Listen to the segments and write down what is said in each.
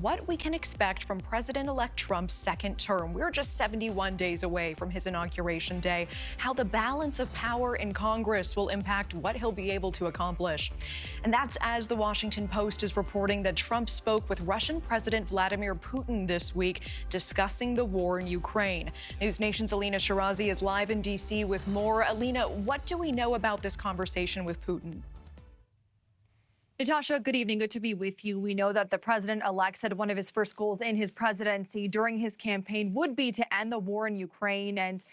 what we can expect from President-elect Trump's second term. We're just 71 days away from his inauguration day, how the balance of power in Congress will impact what he'll be able to accomplish. And that's as the Washington Post is reporting that Trump spoke with Russian President Vladimir Putin this week, discussing the war in Ukraine. NewsNation's Elina Shirazi is live in D.C. with more. Elina, what do we know about this conversation with Putin? Natasha, good evening. Good to be with you. We know that the president-elect said one of his first goals in his presidency during his campaign would be to end the war in Ukraine, and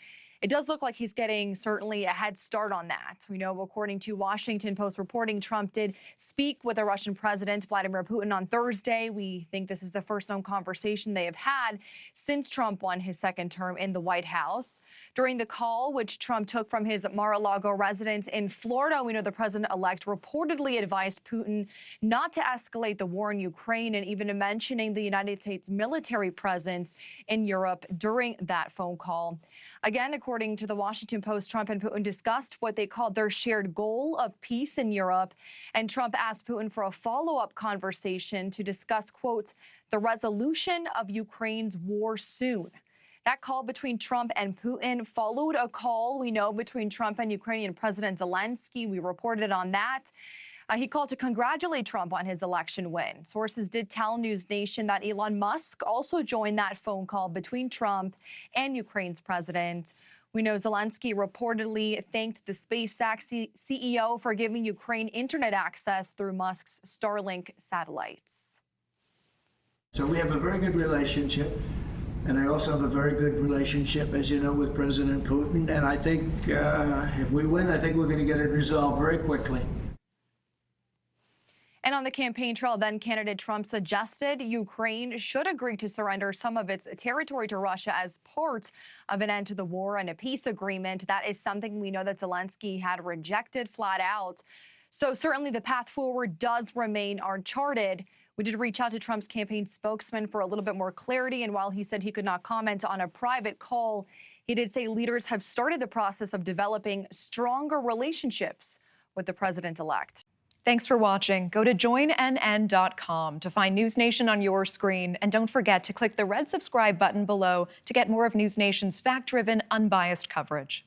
it does look like he's getting certainly a head start on that. We know, according to Washington Post reporting, Trump did speak with the Russian President Vladimir Putin on Thursday. We think this is the first known conversation they have had since Trump won his second term in the White House. During the call, which Trump took from his Mar-a-Lago residence in Florida, we know the president-elect reportedly advised Putin not to escalate the war in Ukraine, and even mentioning the United States military presence in Europe during that phone call. Again, according to the Washington Post, Trump and Putin discussed what they called their shared goal of peace in Europe. And Trump asked Putin for a follow-up conversation to discuss, quote, the resolution of Ukraine's war soon. That call between Trump and Putin followed a call we know between Trump and Ukrainian President Zelensky. We reported on that. He called to congratulate Trump on his election win. Sources did tell NewsNation that Elon Musk also joined that phone call between Trump and Ukraine's president. We know Zelensky reportedly thanked the SpaceX CEO for giving Ukraine internet access through Musk's Starlink satellites. So we have a very good relationship. And I also have a very good relationship, as you know, with President Putin. And I think if we win, I think we're going to get it resolved very quickly. And on the campaign trail, then candidate Trump suggested Ukraine should agree to surrender some of its territory to Russia as part of an end to the war and a peace agreement. That is something we know that Zelensky had rejected flat out. So certainly the path forward does remain uncharted. We did reach out to Trump's campaign spokesman for a little bit more clarity. And while he said he could not comment on a private call, he did say leaders have started the process of developing stronger relationships with the president-elect. Thanks for watching. Go to joinnn.com to find NewsNation on your screen. And don't forget to click the red subscribe button below to get more of NewsNation's fact-driven, unbiased coverage.